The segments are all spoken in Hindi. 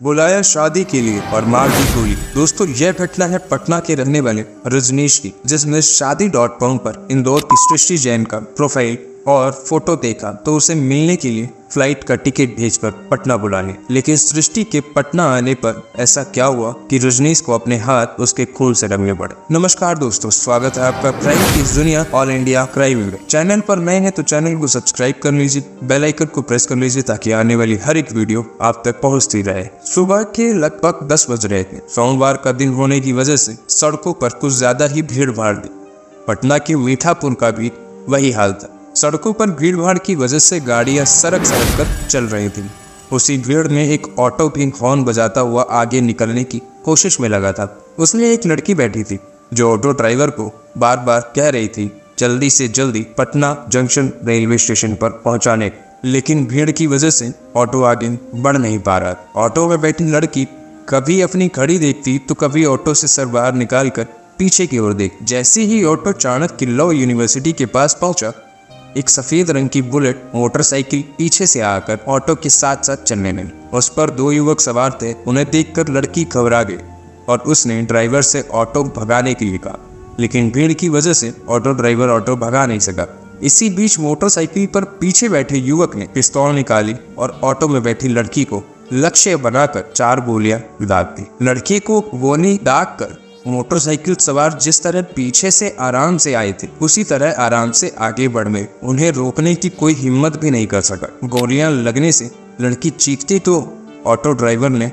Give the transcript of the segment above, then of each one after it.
बुलाया शादी के लिए और मार दी गोली। दोस्तों, यह घटना है पटना के रहने वाले रजनीश की, जिसने शादी.com पर इंदौर की सृष्टि जैन का प्रोफाइल और फोटो देखा तो उसे मिलने के लिए फ्लाइट का टिकट भेजकर पटना बुला लिया। लेकिन सृष्टि के पटना आने पर ऐसा क्या हुआ कि रजनीश को अपने हाथ उसके खून से रंगने पड़े। नमस्कार दोस्तों, स्वागत है आपका क्राइम की दुनिया ऑल इंडिया क्राइम में। चैनल पर नए हैं तो चैनल को सब्सक्राइब कर लीजिए, बेल आइकन को प्रेस कर लीजिए ताकि आने वाली हर एक वीडियो आप तक पहुंचती रहे। सुबह के लगभग 10 बज रहे थे। सोमवार का दिन होने की वजह से सड़कों पर कुछ ज्यादा ही भीड़ भाड़ थी। पटना के मीठापुर का भी वही हाल था। सड़कों पर भीड़ भाड़ की वजह से गाड़ियां सड़क कर चल रही थी। उसी भीड़ में एक ऑटो भी हॉर्न बजाता हुआ आगे निकलने की कोशिश में लगा था। उसमें एक लड़की बैठी थी जो ऑटो ड्राइवर को बार बार कह रही थी जल्दी से जल्दी पटना जंक्शन रेलवे स्टेशन पर पहुंचाने, लेकिन भीड़ की वजह से ऑटो आगे बढ़ नहीं पा रहा। ऑटो में बैठी लड़की कभी अपनी घड़ी देखती तो कभी ऑटो से सर बाहर निकाल कर पीछे की ओर देख। जैसे ही ऑटो चाणक्य लॉ यूनिवर्सिटी के पास पहुंचा, एक सफेद रंग की बुलेट मोटरसाइकिल पीछे से आकर ऑटो के साथ साथ चलने लगी। उस पर 2 युवक सवार थे। उन्हें देखकर लड़की घबरा गई और उसने ड्राइवर से ऑटो भगाने के लिए कहा, लेकिन भीड़ की वजह से ऑटो ड्राइवर ऑटो भगा नहीं सका। इसी बीच मोटरसाइकिल पर पीछे बैठे युवक ने पिस्तौल निकाली और ऑटो में बैठी लड़की को लक्ष्य बनाकर 4 गोलियां दाग दी। लड़की को गोली दाग कर मोटरसाइकिल सवार जिस तरह पीछे से आराम से आए थे उसी तरह आराम से आगे बढ़ गए। उन्हें रोकने की कोई हिम्मत भी नहीं कर सका। गोलियां लगने से लड़की चीखती तो ऑटो ड्राइवर ने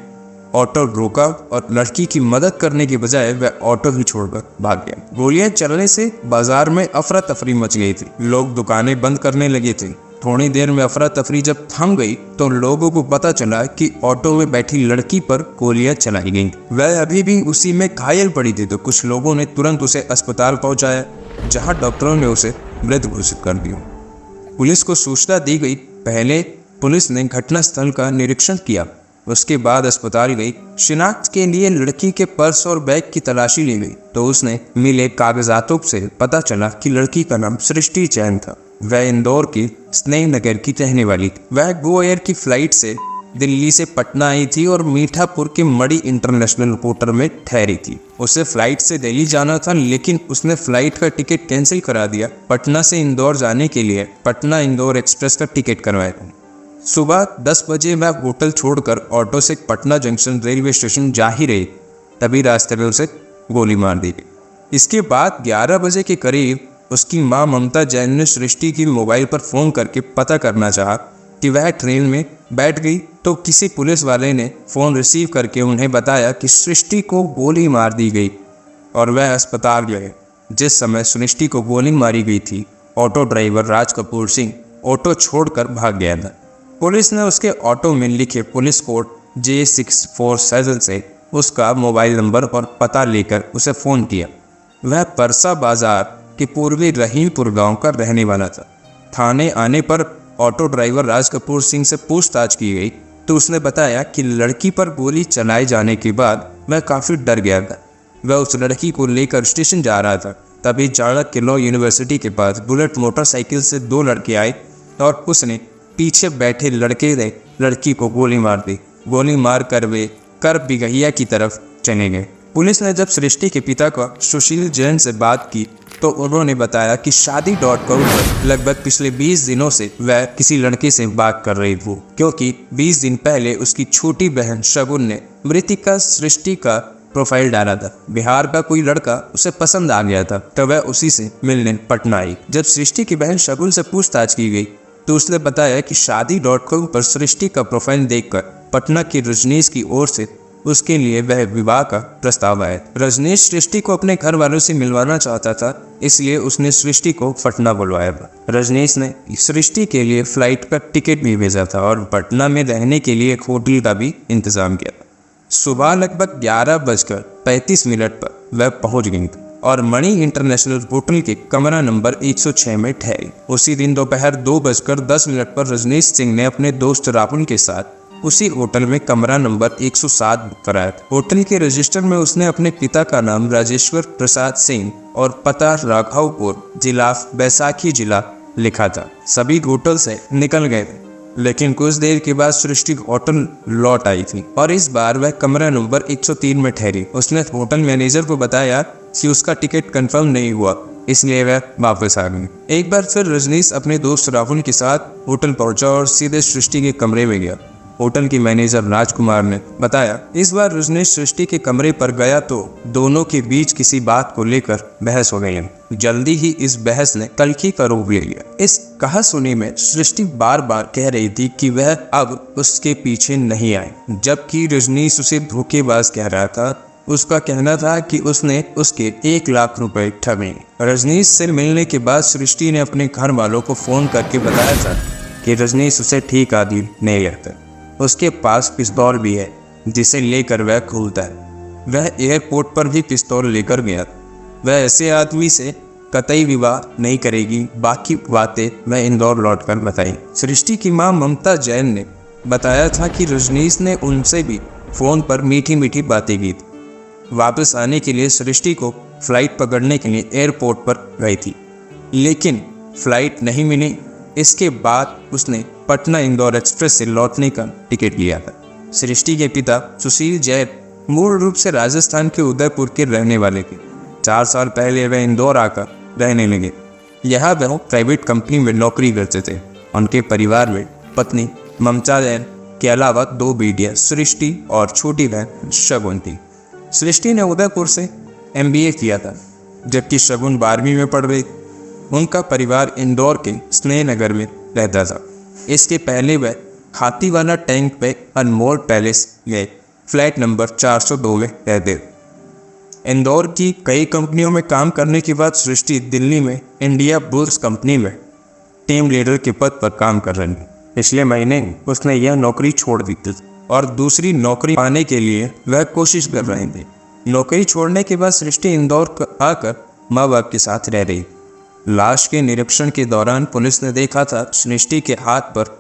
ऑटो रोका और लड़की की मदद करने के बजाय वह ऑटो ही छोड़कर भाग गया। गोलियां चलने से बाजार में अफरा तफरी मच गई थी। लोग दुकानें बंद करने लगे थे। थोड़ी देर में अफरा तफरी जब थम गई तो लोगों को पता चला कि ऑटो में बैठी लड़की पर गोलियां चलाई गईं। वह अभी भी उसी में घायल पड़ी थी तो कुछ लोगों ने तुरंत उसे अस्पताल पहुंचाया, जहां डॉक्टरों ने उसे मृत घोषित कर दिया। पुलिस को सूचना दी गई। पहले पुलिस ने घटनास्थल का निरीक्षण किया, उसके बाद अस्पताल गई। शिनाख्त के लिए लड़की के पर्स और बैग की तलाशी ली गई तो उसने मिले कागजातों से पता चला कि लड़की का नाम सृष्टि जैन था। वह इंदौर की स्नेह नगर की रहने वाली थी। वह गो एयर की फ्लाइट से दिल्ली से पटना आई थी और मीठापुर के मड़ी इंटरनेशनल होटल में ठहरी थी। उसे फ्लाइट से दिल्ली जाना था, लेकिन उसने फ्लाइट का टिकट कैंसिल करा दिया। पटना से इंदौर जाने के लिए पटना इंदौर एक्सप्रेस का टिकट करवाया था। सुबह 10 बजे वह होटल छोड़कर ऑटो से पटना जंक्शन रेलवे स्टेशन जा ही रही, तभी रास्ते में उसे गोली मार दी गई। इसके बाद 11 बजे के करीब उसकी मां ममता जैन ने सृष्टि की मोबाइल पर फोन करके पता करना चाहा कि वह ट्रेन में बैठ गई तो किसी पुलिस वाले ने फोन रिसीव करके उन्हें बताया कि सृष्टि को गोली मार दी गई और वह अस्पताल गए। जिस समय सृष्टि को गोली मारी गई थी, auto driver Raj Kapoor Singh auto छोड़कर भाग गया था। पुलिस ने उसके ऑटो में लिखे पुलिस कोड J647 से उसका मोबाइल नंबर और पता लेकर उसे फोन किया। वह परसा बाजार के पूर्वी रहीमपुर गांव का रहने वाला था। थाने आने पर ऑटो ड्राइवर राज कपूर सिंह से पूछताछ की गई तो उसने बताया कि लड़की पर गोली चलाए जाने के बाद वह काफी डर गया था। वह उस लड़की को लेकर स्टेशन जा रहा था, तभी चाणक्य लॉ यूनिवर्सिटी के पास बुलेट मोटरसाइकिल से 2 लड़के आए और उसने पीछे बैठे लड़के ने लड़की को गोली मार दी। गोली मार कर वे कर बिगहिया की तरफ चले गए। पुलिस ने जब सृष्टि के पिता का सुशील जैन से बात की तो उन्होंने बताया कि शादी.com पर लगभग पिछले 20 दिनों से वह किसी लड़के से बात कर रही थी, क्योंकि 20 दिन पहले उसकी छोटी बहन शगुन ने मृतिका सृष्टि का प्रोफाइल डाला था। बिहार का कोई लड़का उसे पसंद आ गया था तो वह उसी से मिलने पटना आई। जब सृष्टि की बहन शगुन से पूछताछ की गई तो उसने बताया कि शादी.com पर सृष्टि का प्रोफाइल देखकर पटना के रजनीश की ओर से उसके लिए वह विवाह का प्रस्ताव आया। रजनीश सृष्टि को अपने घर वालों से मिलवाना चाहता था, इसलिए उसने सृष्टि को पटना बुलवाया था। रजनीश ने सृष्टि के लिए फ्लाइट का टिकट भी भेजा था और पटना में रहने के लिए एक होटल का भी इंतजाम किया था। सुबह लगभग 11:35 पर वह पहुंच गई और मणि इंटरनेशनल होटल के कमरा नंबर 106 में ठहरी। उसी दिन दोपहर 2:10 पर रजनीश सिंह ने अपने दोस्त राहुल के साथ उसी होटल में कमरा नंबर 107 बुक कराया था। होटल के रजिस्टर में उसने अपने पिता का नाम राजेश्वर प्रसाद सिंह और पता राघवपुर जिला बैसाखी जिला लिखा था। सभी होटल से निकल गए थे। लेकिन कुछ देर के बाद सृष्टि होटल लौट आई थी और इस बार वह कमरा नंबर 103 में ठहरी। उसने होटल मैनेजर को बताया कि उसका टिकट कंफर्म नहीं हुआ, इसलिए वह वापस आ गई। एक बार फिर रजनीश अपने दोस्त राहुल के साथ होटल पहुंचा और सीधे सृष्टि के कमरे में गया। होटल के मैनेजर राजकुमार ने बताया इस बार रजनीश सृष्टि के कमरे पर गया तो दोनों के बीच किसी बात को लेकर बहस हो गई। जल्दी ही इस बहस ने कल्कि का रूप ले लिया। इस कहासुनी में सृष्टि बार बार कह रही थी कि वह अब उसके पीछे नहीं आए, जबकि रजनीश उसे धोखेबाज कह रहा था। उसका कहना था कि उसने उसके 1 लाख रुपए ठगे। रजनीश से मिलने के बाद सृष्टि ने अपने घर वालों को फोन करके बताया था कि रजनीश उसे ठीक आदमी नहीं रहता। उसके पास पिस्तौल भी है जिसे लेकर वह घूमता है। वह एयरपोर्ट पर भी पिस्तौल लेकर गया। वह ऐसे आदमी से कतई विवाह नहीं करेगी। बाकी बातें वह इंदौर लौटकर बताई। सृष्टि की मां ममता जैन ने बताया था कि रजनीश ने उनसे भी फोन पर मीठी मीठी बातें की थी। वापस आने के लिए सृष्टि को फ्लाइट पकड़ने के लिए एयरपोर्ट पर गई थी, लेकिन फ्लाइट नहीं मिली। इसके बाद उसने पटना इंदौर एक्सप्रेस से लौटने का टिकट लिया था। सृष्टि के पिता सुशील जैन मूल रूप से राजस्थान के उदयपुर के रहने वाले थे। 4 साल पहले वह इंदौर आकर रहने लगे। यहाँ वह प्राइवेट कंपनी में नौकरी करते थे। उनके परिवार में पत्नी ममता जैन के अलावा 2 बेटियां सृष्टि और छोटी बहन शगुन थी। सृष्टि ने उदयपुर से MBA किया था, जबकि शगुन 12वीं में पढ़ रही। उनका परिवार इंदौर के स्नेह नगर में रहता था। इसके पहले वह हाथीवाला टैंक पे अनमोल पैलेस में फ्लैट नंबर 402 में रहते। इंदौर की कई कंपनियों में काम करने के बाद सृष्टि दिल्ली में इंडिया बुल्स कंपनी में टीम लीडर के पद पर काम कर रही। पिछले महीने उसने यह नौकरी छोड़ दी थी और दूसरी नौकरी पाने के लिए वह कोशिश कर रहे थे। नौकरी छोड़ने के बाद सृष्टि इंदौर आकर माँ बाप के साथ रह रही। लाश के निरीक्षण के दौरान पुलिस ने देखा था सृष्टि के हाथ पर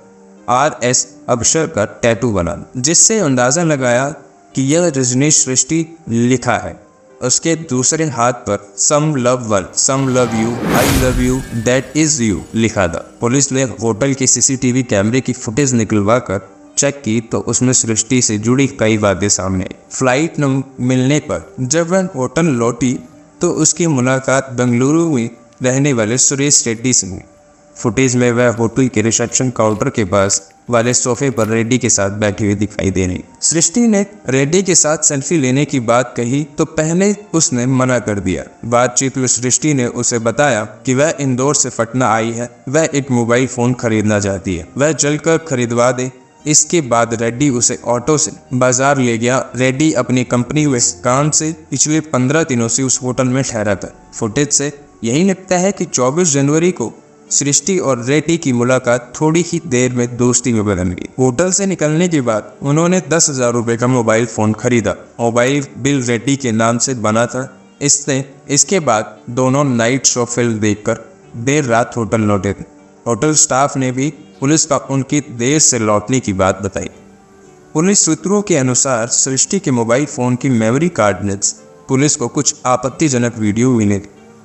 RS अक्षर का टैटू बना, जिससे अंदाजा लगाया कि यह रजनीश सृष्टि लिखा है। उसके दूसरे हाथ पर some love one, some love you, I love you, that is you लिखा था। पुलिस ने होटल के CCTV कैमरे की फुटेज निकलवा कर चेक की तो उसमें सृष्टि से जुड़ी कई बातें सामने आई। फ्लाइट न मिलने पर जब वह होटल लौटी तो उसकी मुलाकात बेंगलुरु में रहने वाले सुरेश रेड्डी से हुई। फुटेज में वह होटल के रिसेप्शन काउंटर के पास वाले सोफे पर रेड्डी के साथ बैठी हुई दिखाई दे रही। सृष्टि ने रेड्डी के साथ सेल्फी लेने की बात कही तो पहले उसने मना कर दिया। बातचीत में सृष्टि ने उसे बताया कि वह इंदौर से पटना आई है, वह एक मोबाइल फोन खरीदना चाहती है, वह जल्द खरीदवा दे। इसके बाद रेड्डी उसे ऑटो से बाजार ले गया। रेड्डी अपनी कंपनी व काम से पिछले 15 दिनों से उस होटल में ठहरा था। फुटेज से यही लगता है कि 24 जनवरी को सृष्टि और रेड्डी की मुलाकात थोड़ी ही देर में दोस्ती में बदल गई। होटल से निकलने के बाद उन्होंने 10,000 रुपये का मोबाइल फोन खरीदा। मोबाइल बिल रेड्डी के नाम से बना था। इसके बाद दोनों नाइट शो फिल्म देखकर देर रात होटल लौटे थे। होटल स्टाफ ने भी पुलिस का उनकी देर से लौटने की बात बताई। पुलिस सूत्रों के अनुसार सृष्टि के मोबाइल फोन की मेमोरी कार्ड में पुलिस को कुछ आपत्तिजनक वीडियो मिले,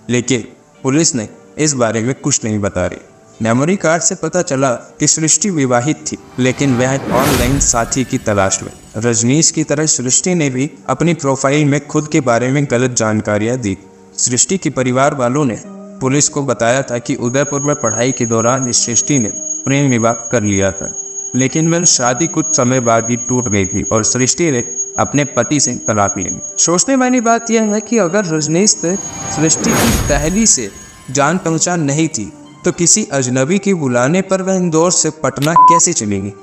लेकिन पुलिस ने इस बारे में कुछ नहीं बता रही। मेमोरी कार्ड से पता चला कि सृष्टि विवाहित थी, लेकिन वह ऑनलाइन साथी की तलाश में। रजनीश की तरह सृष्टि ने भी अपनी प्रोफाइल में खुद के बारे में गलत जानकारियां दी। सृष्टि के परिवार वालों ने पुलिस को बताया था कि उदयपुर में पढ़ाई के दौरान सृष्टि ने प्रेम विवाह कर लिया था, लेकिन वह शादी कुछ समय बाद ही टूट गई थी और सृष्टि ने अपने पति से तलाक ली। सोचने वाली बात यह है कि अगर रजनीश से सृष्टि की पहली से जान पहचान नहीं थी तो किसी अजनबी के बुलाने पर वह इंदौर से पटना कैसे चलेगी।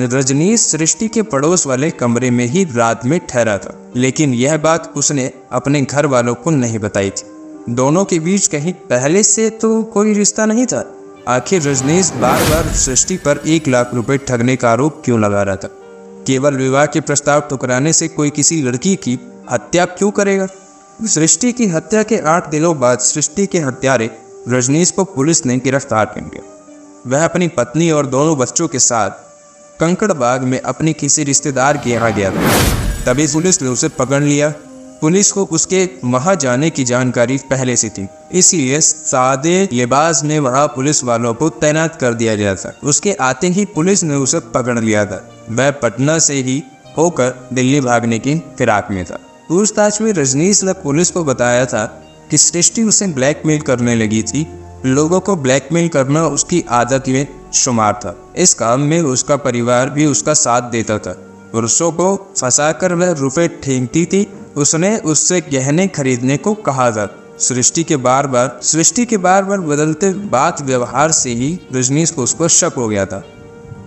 रजनीश सृष्टि के पड़ोस वाले कमरे में ही रात में ठहरा था, लेकिन यह बात उसने अपने घर वालों को नहीं बताई थी। दोनों के बीच कहीं पहले से तो कोई रिश्ता नहीं था। आखिर रजनीश बार बार सृष्टि पर 1 लाख रुपए ठगने का आरोप क्यों लगा रहा था? केवल विवाह के प्रस्ताव ठुकराने से कोई किसी लड़की की हत्या क्यों करेगा? सृष्टि की हत्या के 8 दिनों बाद सृष्टि के हत्यारे रजनीश को पुलिस ने गिरफ्तार कर लिया। वह अपनी पत्नी और दोनों बच्चों के साथ कंकड़बाग में अपने किसी रिश्तेदार के यहाँ गया था। तभी पुलिस ने उसे पकड़ लिया। पुलिस को उसके वहां जाने की जानकारी पहले से थी, इसलिए सादे लिबास में वहां पुलिस वालों को तैनात कर दिया गया था। उसके आते ही पुलिस ने उसे पकड़ लिया था। वह पटना से ही होकर दिल्ली भागने की फिराक में था। पूछताछ में रजनीश ने पुलिस को बताया था कि सृष्टि उसे ब्लैकमेल करने लगी थी। लोगों को ब्लैकमेल करना उसकी आदत में शुमार था। इस काम में उसका परिवार भी उसका साथ देता था। पुरुषों को फंसाकर वह रुपए ठेंगती थी। उसने उससे गहने खरीदने को कहा था। सृष्टि के बार बार बदलते बात व्यवहार से ही रजनीश को उस पर शक हो गया था,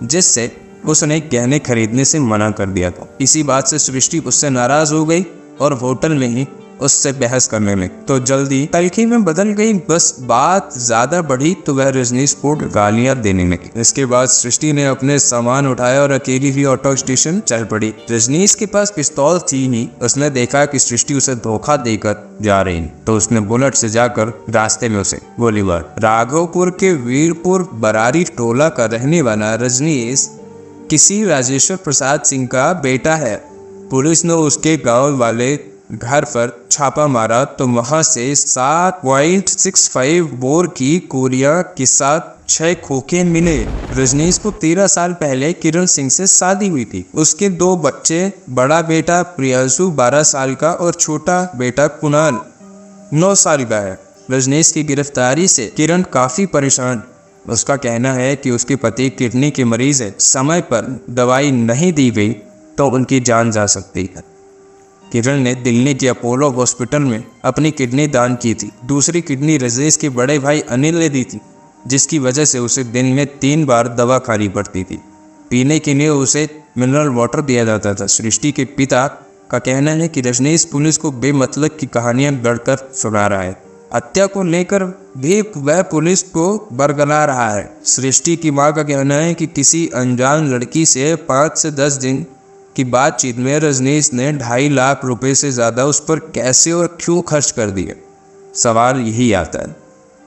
जिससे उसने गहने खरीदने से मना कर दिया था। इसी बात से सृष्टि उससे नाराज हो गई और होटल में ही उससे बहस करने लगी। तो जल्दी तलखी में बदल गई। बस बात ज्यादा बढ़ी तो वह रजनीश को गालियां देने लगी। इसके बाद सृष्टि ने अपने सामान उठाया और अकेली ही ऑटो स्टेशन चल पड़ी। रजनीश के पास पिस्तौल थी ही। उसने देखा कि सृष्टि उसे धोखा देकर जा रही है, तो उसने बुलेट से जाकर रास्ते में उसे गोली मार। राघवपुर के वीरपुर बरारी टोला का रहने वाला रजनीश किसी राजेश्वर प्रसाद सिंह का बेटा है। पुलिस ने उसके गांव वाले घर पर छापा मारा तो वहां से 7.65 बोर की गोलियां के साथ 6 खोखे मिले। रजनीश को 13 साल पहले किरण सिंह से शादी हुई थी। उसके 2 बच्चे, बड़ा बेटा प्रियांशु 12 साल का और छोटा बेटा कुणाल 9 साल का है। रजनीश की गिरफ्तारी से किरण काफी परेशान। उसका कहना है कि उसके पति किडनी के मरीज है। समय पर दवाई नहीं दी गई तो उनकी जान जा सकती है। किरण ने दिल्ली के अपोलो हॉस्पिटल में अपनी किडनी दान की थी। दूसरी किडनी रजनीश के बड़े भाई अनिल ने दी थी, जिसकी वजह से उसे दिन में 3 बार दवा खानी पड़ती थी। पीने के लिए उसे मिनरल वाटर दिया जाता था। सृष्टि के पिता का कहना है कि रजनीश पुलिस को बेमतलब की कहानियां गढ़कर सुना रहा है। हत्या को लेकर भी वह पुलिस को बरगला रहा है। सृष्टि की मां का कहना है कि किसी अनजान लड़की से 5 से 10 दिन की बातचीत में रजनीश ने 2.5 लाख रुपए से ज्यादा उस पर कैसे और क्यों खर्च कर दिए। सवाल यही आता है।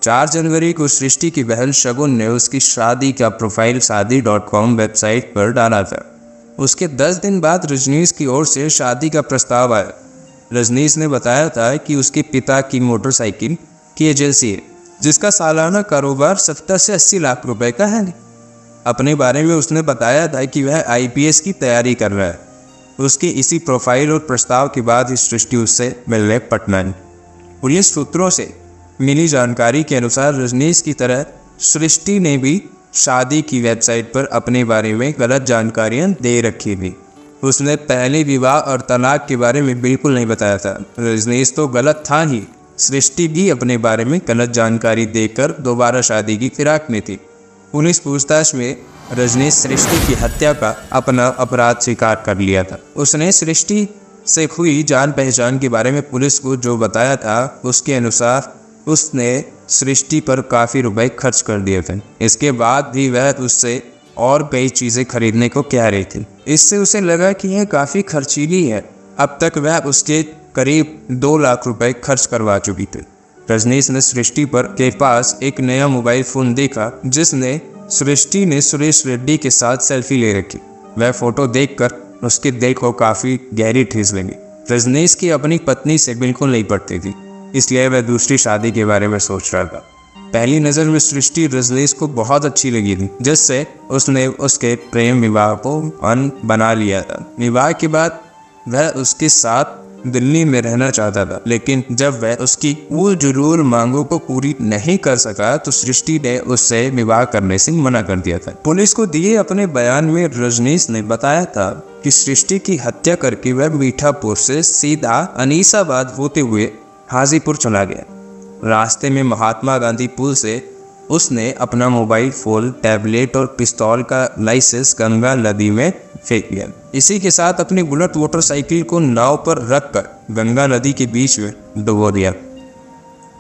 4 जनवरी को सृष्टि की बहन शगुन ने उसकी शादी का प्रोफाइल शादी.com वेबसाइट पर डाला था। उसके 10 दिन बाद रजनीश की ओर से शादी का प्रस्ताव आया। रजनीश ने बताया था कि उसके पिता की मोटरसाइकिल की एजेंसी है, जिसका सालाना कारोबार 70 से 80 लाख रुपए का है। अपने बारे में उसने बताया था कि वह IPS की तैयारी कर रहा है। उसके इसी प्रोफाइल और प्रस्ताव के बाद ही सृष्टि उससे मिलने पटना आई। पुलिस सूत्रों से मिली जानकारी के अनुसार रजनीश की तरह सृष्टि ने भी शादी की वेबसाइट पर अपने बारे में गलत जानकारियां दे रखी थी। उसने पहले विवाह और तलाक के बारे में बिल्कुल नहीं बताया था। रजनीश तो गलत था ही, सृष्टि भी अपने बारे में गलत जानकारी देकर दोबारा शादी की फिराक में थी। पुलिस पूछताछ में रजनीश सृष्टि की हत्या का अपना अपराध स्वीकार कर लिया था। उसने सृष्टि से हुई जान पहचान के बारे में पुलिस को जो बताया था, उसके अनुसार उसने सृष्टि पर काफ़ी रुपए खर्च कर दिए थे। इसके बाद भी वह उससे और कई चीज़ें खरीदने को कह रही थी। इससे उसे लगा कि यह काफ़ी खर्चीली है। अब तक वह उसके करीब 2 लाख रुपए खर्च करवा चुकी थी। रजनीश ने सृष्टि पर के पास एक नया मोबाइल फ़ोन देखा, जिसने सृष्टि ने सुरेश रेड्डी के साथ सेल्फी ले रखी। वह फोटो देखकर उसके दिल को काफ़ी गहरी ठेस लगी। रजनीश की अपनी पत्नी से बिल्कुल नहीं पटती थी, इसलिए वह दूसरी शादी के बारे में सोच रहा था। पहली नज़र में सृष्टि रजनीश को बहुत अच्छी लगी थी, जिससे उसने उसके प्रेम विवाह को बना लिया था। विवाह के बाद वह उसके साथ दिल्ली में रहना चाहता था, लेकिन जब वह उसकी पुरजरूर मांगों को पूरी नहीं कर सका तो सृष्टि ने उससे विवाह करने से मना कर दिया था। पुलिस को दिए अपने बयान में रजनीश ने बताया था कि सृष्टि की हत्या करके वह मीठापुर से सीधा अनीसाबाद होते हुए हाजीपुर चला गया। रास्ते में महात्मा गांधी पुल से उसने अपना मोबाइल फोन, टैबलेट और पिस्तौल का लाइसेंस गंगा नदी में फेंक दिया। इसी के साथ अपनी बुलेट मोटरसाइकिल को नाव पर रखकर गंगा नदी के बीच में डुबो दिया।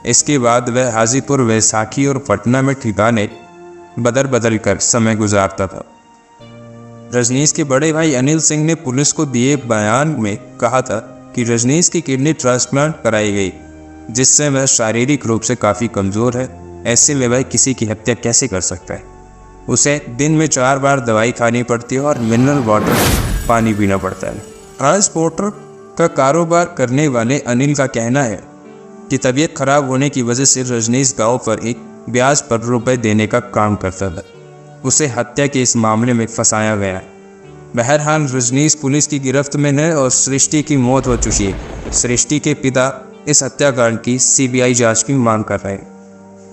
इसके बाद वह हाजीपुर, वैशाखी और पटना में ठिकाने बदल बदल कर समय गुजारता था। रजनीश के बड़े भाई अनिल सिंह ने पुलिस को दिए बयान में कहा था कि रजनीश की किडनी ट्रांसप्लांट कराई गई, जिससे वह शारीरिक रूप से काफ़ी कमज़ोर है। ऐसे में वह किसी की हत्या कैसे कर सकता है। उसे दिन में 4 बार दवाई खानी पड़ती है और मिनरल वाटर पानी पीना पड़ता है। ट्रांसपोर्टर का कारोबार करने वाले अनिल का कहना है कि तबीयत खराब होने की वजह से रजनीश गांव पर एक ब्याज पर रुपए देने का काम करता था। उसे हत्या के इस मामले में फंसाया गया है। बहरहाल रजनीश पुलिस की गिरफ्त में है और सृष्टि की मौत हो चुकी है। सृष्टि के पिता इस हत्याकांड की सीबीआई जांच की मांग कर रहे हैं।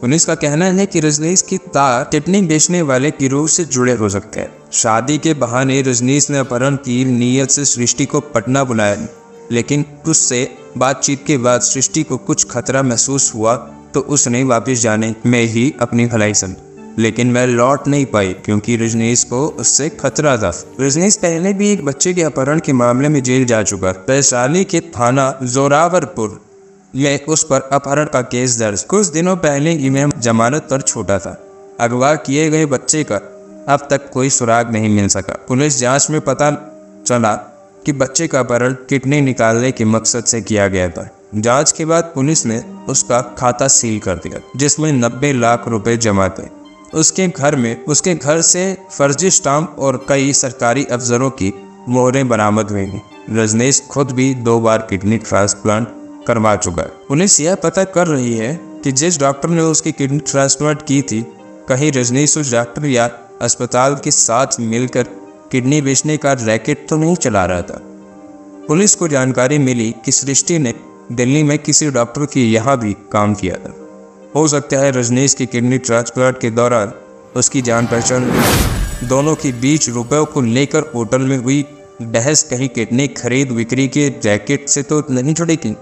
पुलिस का कहना है कि रजनीश की तार किडनी बेचने वाले गिरोह से जुड़े हो सकते हैं। शादी के बहाने रजनीश ने अपहरण की नीयत से सृष्टि को पटना बुलाया, लेकिन उससे बातचीत के बाद सृष्टि को कुछ खतरा महसूस हुआ तो उसने वापस जाने में ही अपनी भलाई समझी, लेकिन वह लौट नहीं पाई क्योंकि रजनीश को उससे खतरा था। रजनीश पहले भी एक बच्चे के अपहरण के मामले में जेल जा चुका। वैशाली के थाना जोरावरपुर में उस पर अपहरण का केस दर्ज। कुछ दिनों पहले ही वह जमानत पर छूटा था। अगवा किए गए बच्चे का अब तक कोई सुराग नहीं मिल सका। पुलिस जांच में पता चला कि बच्चे का अपहरण किडनी निकालने के मकसद से किया गया था। जांच के बाद पुलिस ने उसका खाता सील कर दिया, जिसमें 90 लाख रुपए जमा थे। उसके घर से फर्जी स्टाम्प और कई सरकारी अफसरों की मोहरें बरामद हुई हैं। रजनीश खुद भी 2 बार किडनी ट्रांसप्लांट करवा चुका है। पुलिस यह पता कर रही है कि जिस डॉक्टर ने उसकी किडनी ट्रांसप्लांट की थी, कहीं रजनीश उस डॉक्टर या अस्पताल के साथ मिलकर किडनी बेचने का रैकेट तो नहीं चला रहा था। पुलिस को जानकारी मिली कि सृष्टि ने दिल्ली में किसी डॉक्टर के यहाँ भी काम किया था। हो सकता है रजनीश की किडनी ट्रांसप्लांट के दौरान उसकी जान पहचान दोनों के बीच रुपयों को लेकर होटल में हुई बहस कहीं किडनी खरीद बिक्री के रैकेट से तो नहीं जुड़ी थी।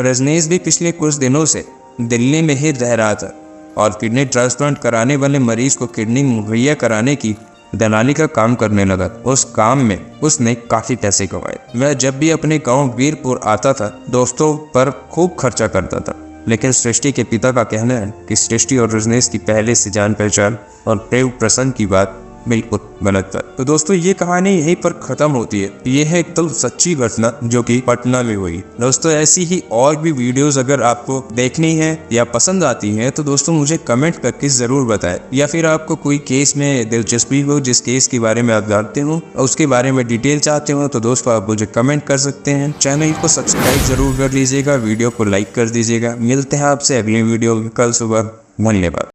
रजनीश भी पिछले कुछ दिनों से दिल्ली में ही रह रहा था और किडनी ट्रांसप्लांट कराने वाले मरीज को किडनी मुहैया कराने की दलाली का काम करने लगा। उस काम में उसने काफी पैसे कमाए। वह जब भी अपने गांव वीरपुर आता था, दोस्तों पर खूब खर्चा करता था। लेकिन सृष्टि के पिता का कहना है कि सृष्टि और रजनीश की पहले से जान पहचान और प्रेम प्रसन्न की बात बिल्कुल गलत था। तो दोस्तों ये कहानी यहीं पर खत्म होती है। ये है एकदम सच्ची घटना जो कि पटना में हुई। दोस्तों ऐसी ही और भी वीडियोस अगर आपको देखनी है या पसंद आती हैं तो दोस्तों मुझे कमेंट करके जरूर बताएं, या फिर आपको कोई केस में दिलचस्पी हो, जिस केस के बारे में आप जानते हो और उसके बारे में डिटेल चाहते हो, तो दोस्तों आप मुझे कमेंट कर सकते हैं। चैनल को सब्सक्राइब जरूर कर लीजिएगा, वीडियो को लाइक कर दीजिएगा। मिलते हैं आपसे अगली वीडियो में कल सुबह। धन्यवाद।